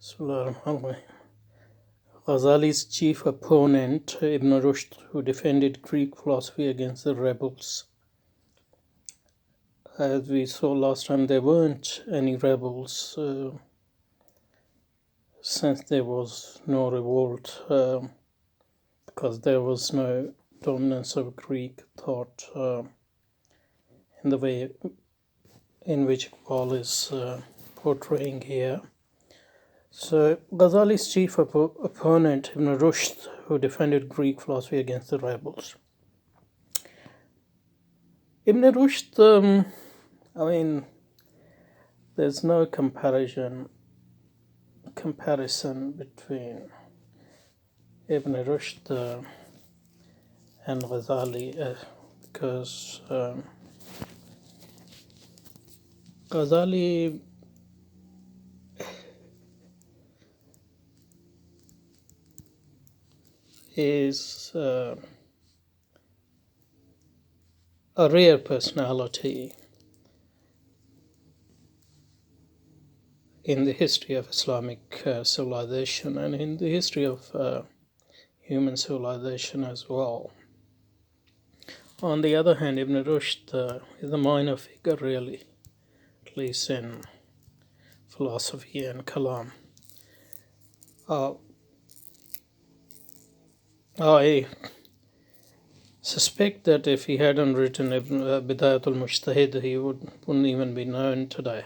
Bismillahirrahmanirrahim. Ghazali's chief opponent, Ibn Rushd, who defended Greek philosophy against the rebels. As we saw last time, there weren't any rebels since there was no revolt, because there was no dominance of Greek thought in the way in which Paul is portraying here. So Ghazali's chief opponent, Ibn Rushd, who defended Greek philosophy against the rebels. Ibn Rushd, there's no comparison between Ibn Rushd and Ghazali, because Ghazali is a rare personality in the history of Islamic civilization and in the history of human civilization as well. On the other hand, Ibn Rushd is a minor figure, really, at least in philosophy and kalam. I suspect that if he hadn't written Bidayatul Mujtahid, he wouldn't even be known today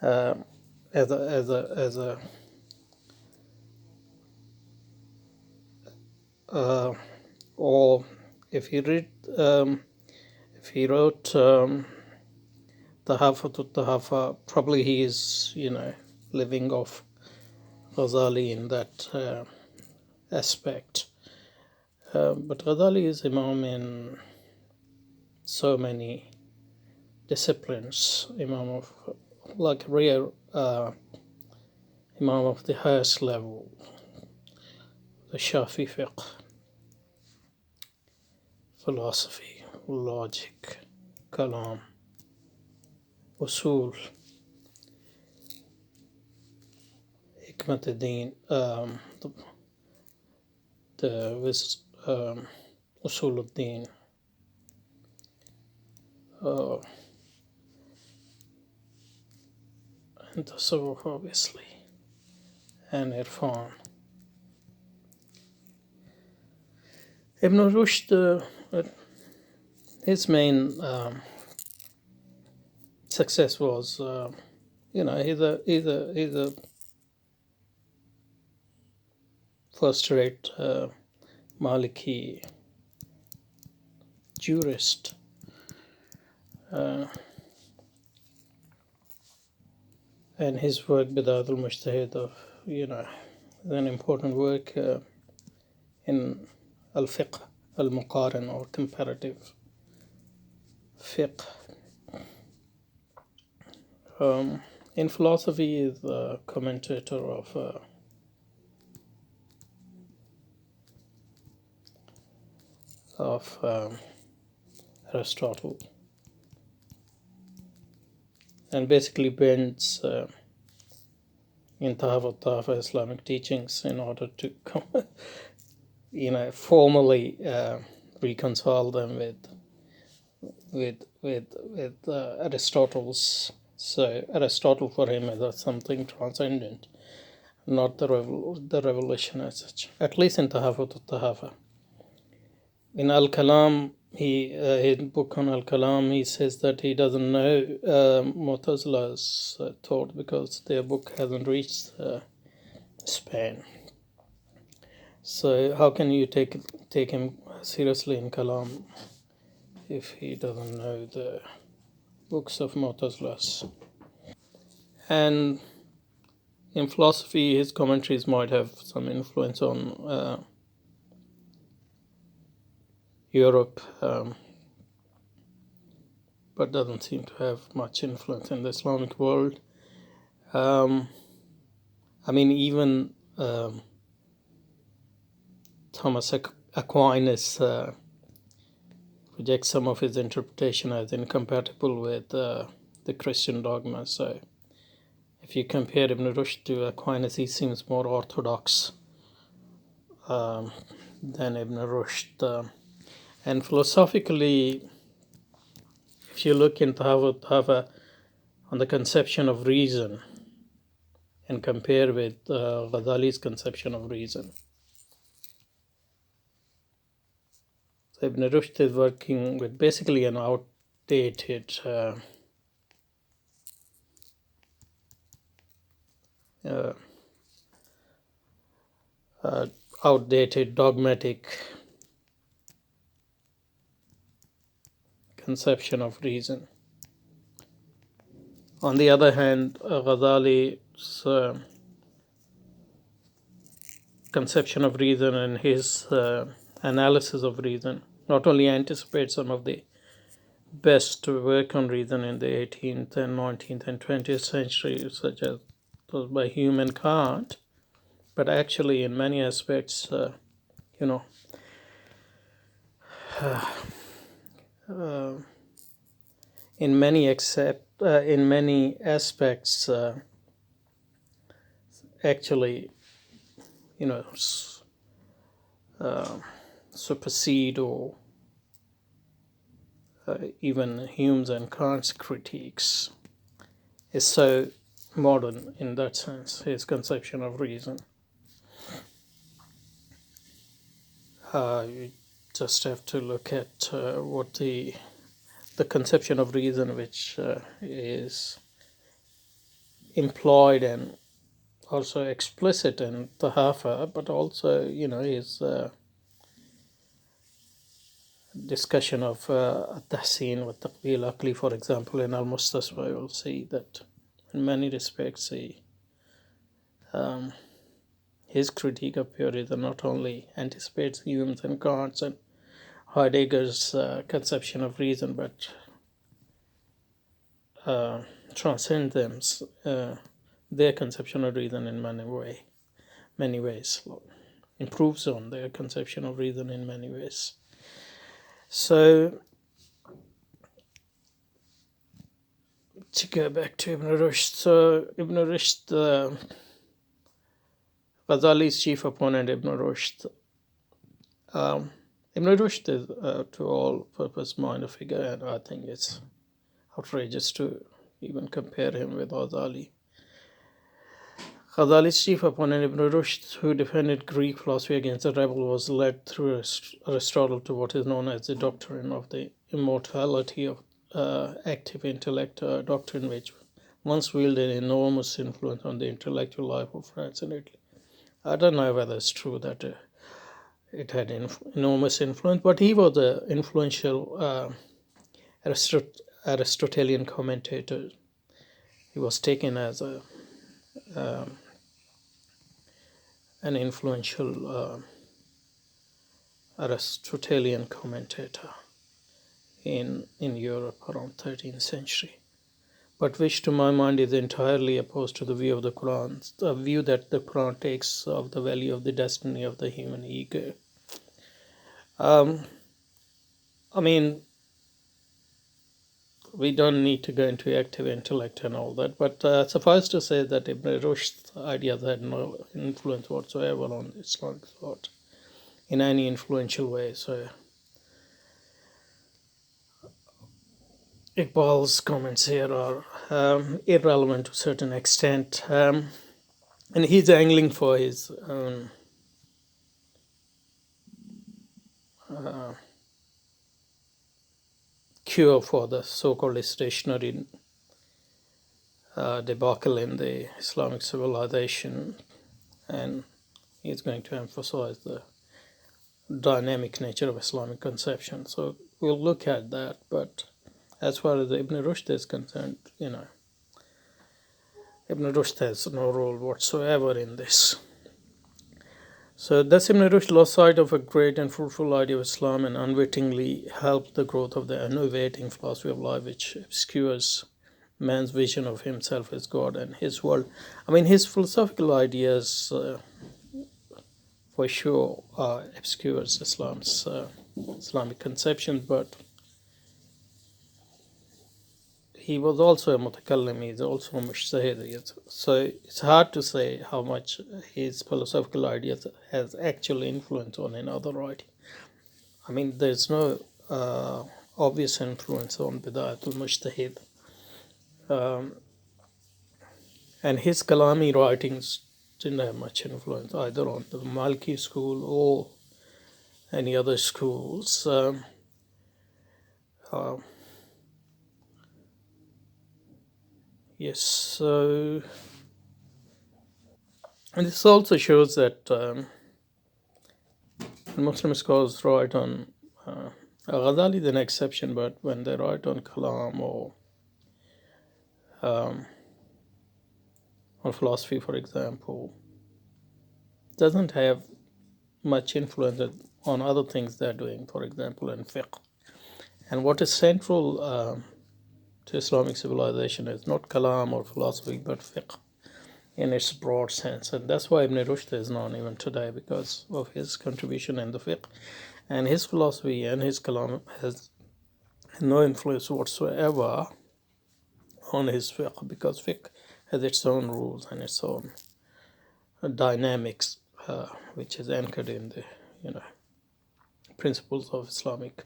as a or if he wrote Tahafatul Tahafa, probably he is living off Ghazali in that aspect. But Ghazali is Imam in so many disciplines, Imam of rare Imam of the highest level, the Shafi fiqh, philosophy, logic, kalam, usul, hikmat ad-din, usul ad-din, and tasawwuf, obviously, and irfan. Ibn Rushd, his main success was, he's a first-rate Maliki jurist. And his work, Bidayatul Mujtahid, is an important work in al-fiqh al-muqaran, or comparative fiqh. In philosophy, he is a commentator of Aristotle, and basically bends in Tahafut Tahafa Islamic teachings in order to formally reconcile them with Aristotle's. So Aristotle for him is something transcendent, not the revelation as such, at least in Tahafut Tahafa. In Al-Kalam, his book on Al-Kalam, he says that he doesn't know Mu'tazila's thought because their book hasn't reached Spain. So how can you take him seriously in Kalam if he doesn't know the books of Mu'tazilas? And in philosophy, his commentaries might have some influence on Europe, but doesn't seem to have much influence in the Islamic world. Even Thomas Aquinas rejects some of his interpretation as incompatible with the Christian dogma. So if you compare Ibn Rushd to Aquinas, he seems more orthodox than Ibn Rushd. And philosophically, if you look into on the conception of reason and compare with Ghazali's conception of reason, so Ibn Rushd is working with basically an outdated dogmatic conception of reason. On the other hand, Ghazali's conception of reason and his analysis of reason not only anticipates some of the best work on reason in the 18th and 19th and 20th century, such as those by Hume and Kant, but actually in many aspects, in many aspects, actually, supersede or even Hume's and Kant's critiques. Is so modern in that sense, his conception of reason. You just have to look at what the conception of reason which is employed and also explicit in Tahafa, but also, his discussion of Tahsin wa Taqbil Aqli, for example, in Al Mustasfa, you will see that in many respects his critique of pure reason not only anticipates Hume's and Kant's and Heidegger's conception of reason, but transcends them, their conception of reason in many ways, improves on their conception of reason in many ways. So, to go back to Ibn Rushd, so Ibn Rushd, Ghazali's chief opponent, Ibn Rushd. Ibn Rushd is, to all purpose, minor figure, and I think it's outrageous to even compare him with Ghazali. Ghazali's chief opponent, Ibn Rushd, who defended Greek philosophy against the rebel, was led through Aristotle to what is known as the doctrine of the immortality of active intellect, a doctrine which once wielded enormous influence on the intellectual life of France and Italy. I don't know whether it's true that it had enormous influence, but he was an influential Aristotelian commentator. He was taken as an influential Aristotelian commentator in Europe around 13th century, but which to my mind is entirely opposed to the view of the Quran, the view that the Quran takes of the value of the destiny of the human ego. I mean, we don't need to go into active intellect and all that, but suffice to say that Ibn Rushd's ideas had no influence whatsoever on Islamic thought in any influential way. So Iqbal's comments here are irrelevant to a certain extent, and he's angling for his own cure for the so-called stationary debacle in the Islamic civilization, and he's going to emphasize the dynamic nature of Islamic conception. So we'll look at that, but as far as Ibn Rushd is concerned, Ibn Rushd has no role whatsoever in this. So thus Ibn Rushd lost sight of a great and fruitful idea of Islam and unwittingly helped the growth of the innovating philosophy of life, which obscures man's vision of himself as God and his world. I mean, his philosophical ideas for sure obscures Islamic conceptions, but he was also a mutakallim, he's also a mujtahid. So it's hard to say how much his philosophical ideas has actually influence on another writing. I mean, there's no obvious influence on Bidayatul Mujtahid. And his Kalami writings didn't have much influence either on the Malki school or any other schools. Yes, so, and this also shows that Muslim scholars write on Ghazali is an exception, but when they write on Kalam or philosophy, for example, doesn't have much influence on other things they're doing, for example, in fiqh. And what is central to Islamic civilization is not Kalam or philosophy, but fiqh in its broad sense. And that's why Ibn Rushd is known even today, because of his contribution in the fiqh. And his philosophy and his Kalam has no influence whatsoever on his fiqh, because fiqh has its own rules and its own dynamics, which is anchored in the principles of Islamic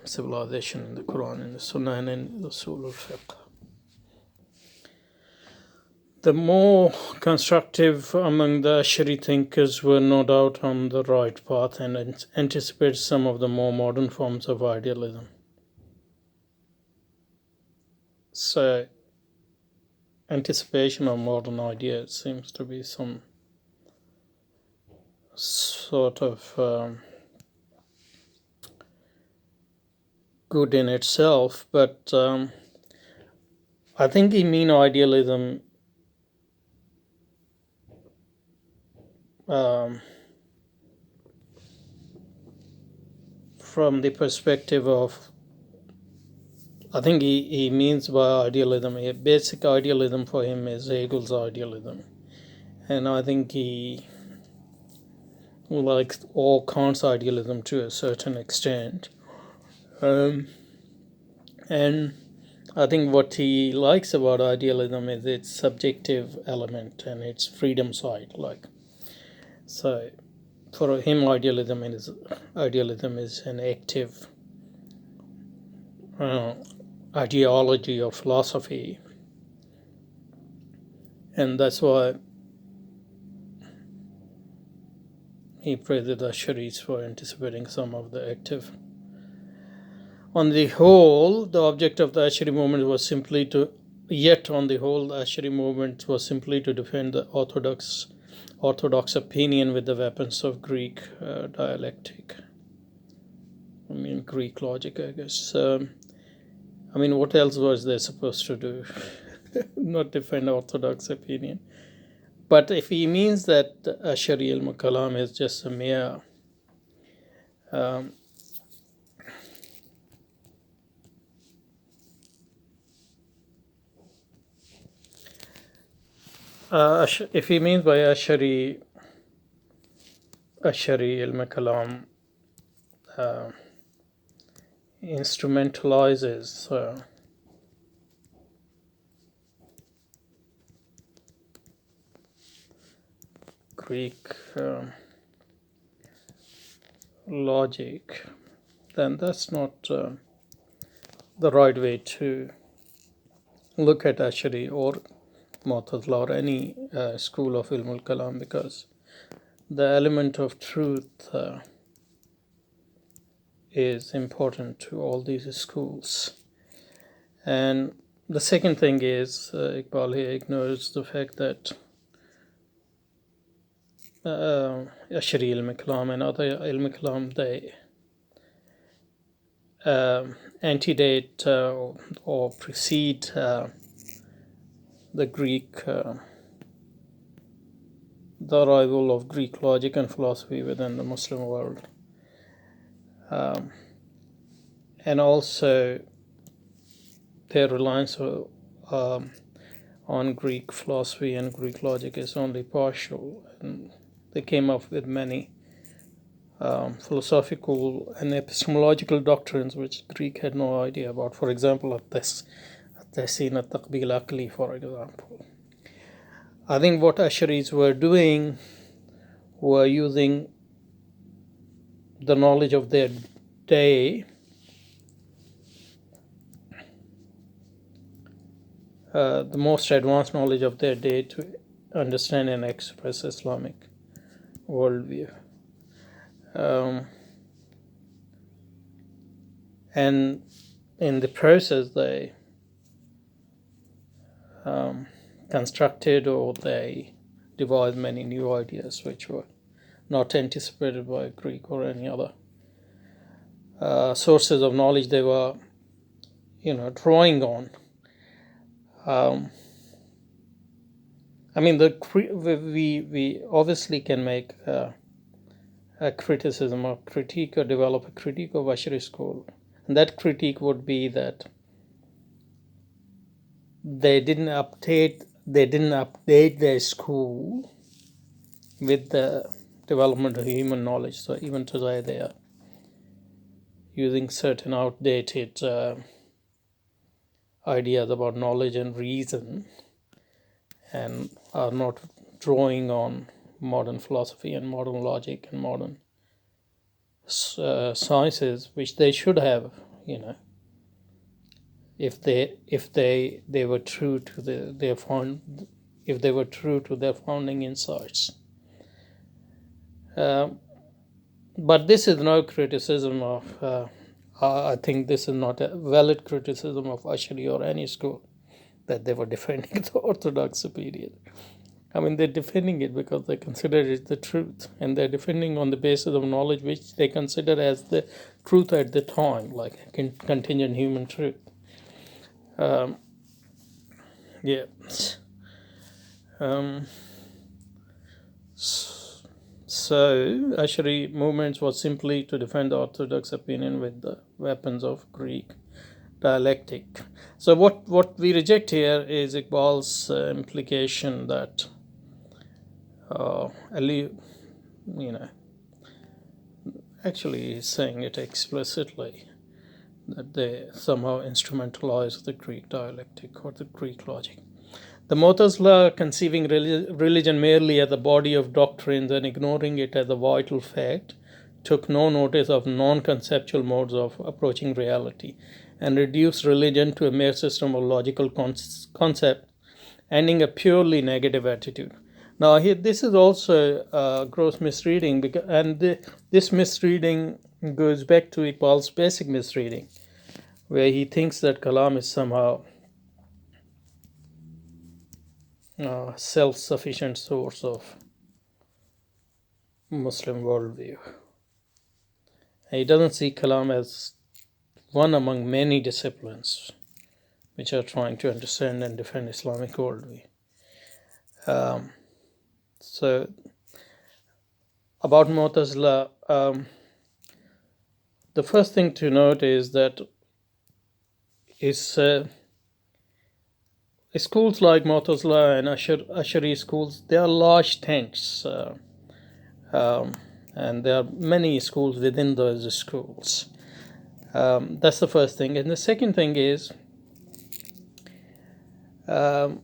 civilization in the Quran and the Sunnah and in the Usul al-Fiqh. The more constructive among the Ash'ari thinkers were no doubt on the right path and anticipated some of the more modern forms of idealism. So, anticipation of modern ideas seems to be some sort of good in itself, but I think he mean idealism from the perspective of, I think he means by idealism, a basic idealism for him is Hegel's idealism. And I think he likes all Kant's idealism to a certain extent. And I think what he likes about idealism is its subjective element and its freedom side. So for him, idealism is an active ideology or philosophy, and that's why he praised the Ash'aris for anticipating some of the active. On the whole, the object of the Ash'ari movement was simply to defend the orthodox opinion with the weapons of Greek dialectic. Greek logic, I guess. What else was they supposed to do? Not defend orthodox opinion. But if he means that Ash'ari al-Kalam is just a mere if he means by Ash'ari al-Kalam instrumentalizes Greek logic, then that's not the right way to look at Ash'ari or Mu'tazila or any school of Ilm al-Kalam, because the element of truth is important to all these schools. And the second thing is, Iqbal here ignores the fact that Ash'ari al-Kalam and other al-Kalam, they antedate or precede the arrival of Greek logic and philosophy within the Muslim world. And also their reliance on Greek philosophy and Greek logic is only partial, and they came up with many philosophical and epistemological doctrines which Greek had no idea about. For example, at-Tahsin at-Taqbil Aqli, for example. I think what Asharis were doing were using the knowledge of their day, the most advanced knowledge of their day, to understand and express Islamic worldview. And in the process, they constructed or they devised many new ideas which were not anticipated by Greek or any other sources of knowledge they were, drawing on. I mean, we obviously can make a criticism or critique or develop a critique of Ashari school. And that critique would be that they didn't update their school with the development of human knowledge. So even today they are using certain outdated ideas about knowledge and reason, and are not drawing on modern philosophy and modern logic and modern sciences, which they should have, if they were true to if they were true to their founding insights. But this is no criticism of. I think this is not a valid criticism of Ashari or any school, that they were defending the orthodox period. I mean, they're defending it because they consider it the truth, and they're defending on the basis of knowledge which they consider as the truth at the time, like contingent human truth. Yeah. So Ashari movements was simply to defend the orthodox opinion with the weapons of Greek dialectic. So what we reject here is Iqbal's implication that actually he's saying it explicitly, that they somehow instrumentalize the Greek dialectic or the Greek logic. The Mu'tazila, conceiving religion merely as a body of doctrines and ignoring it as a vital fact, took no notice of non-conceptual modes of approaching reality, and reduced religion to a mere system of logical concept, ending a purely negative attitude. Now, here, this is also a gross misreading, this misreading goes back to Iqbal's basic misreading, where he thinks that Kalam is somehow a self-sufficient source of Muslim worldview. He doesn't see Kalam as one among many disciplines which are trying to understand and defend Islamic worldview. So, about Mu'tazila, the first thing to note is that schools like Mu'tazila and Ashari schools, they are large tents, and there are many schools within those schools. That's the first thing. And the second thing is, Ilm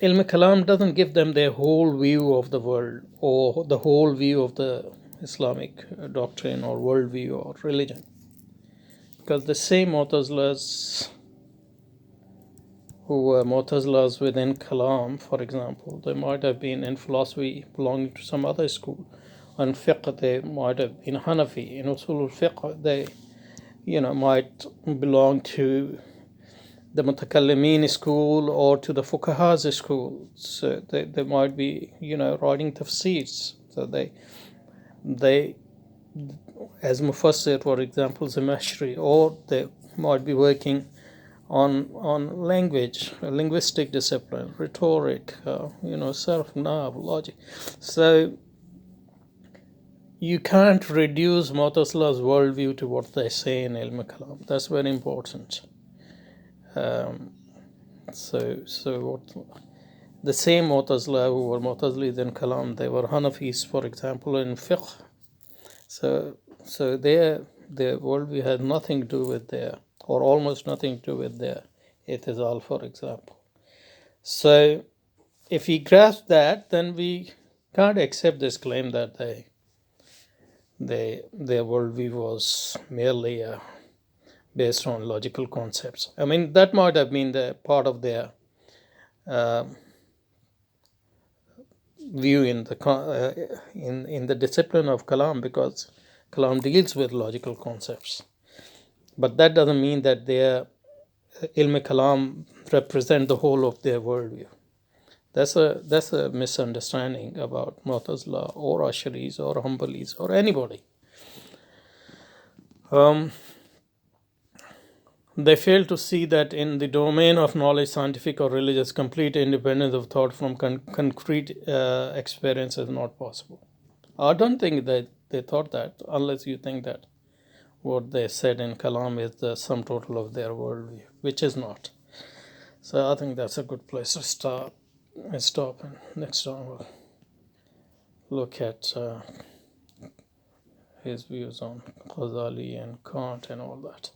Kalam doesn't give them their whole view of the world, or the whole view of the Islamic doctrine or worldview or religion. Because the same Mu'tazilas who were Mu'tazilas within Kalam, for example, they might have been in philosophy belonging to some other school. In fiqh, they might have been Hanafi. In usul al-fiqh, they might belong to the Mutakallimin school or to the Fuqaha's school. So they might be, writing tafsirs. So they as Mufassir, for example, Zamashri, or they might be working on language, a linguistic discipline, rhetoric, sarf, nav, logic. So you can't reduce Mu'tazila's worldview to what they say in Ilm Kalam. That's very important. So what the same Mu'tazila who were Mu'tazilis in Kalam, they were Hanafis, for example, in fiqh, So their worldview has nothing to do with their, or almost nothing to do with their atheism, for example. So if we grasp that, then we can't accept this claim that their worldview was merely based on logical concepts. I mean, that might have been the part of their uh, view in the discipline of Kalam, because Kalam deals with logical concepts. But that doesn't mean that their ilm Kalam represent the whole of their worldview. That's a misunderstanding about Mu'tazila or Asharis or Hanbalis or anybody. They fail to see that in the domain of knowledge, scientific or religious, complete independence of thought from concrete experience is not possible. I don't think that they thought that, unless you think that what they said in Kalam is the sum total of their worldview, which is not. So I think that's a good place to stop, and next time we'll look at his views on Ghazali and Kant and all that.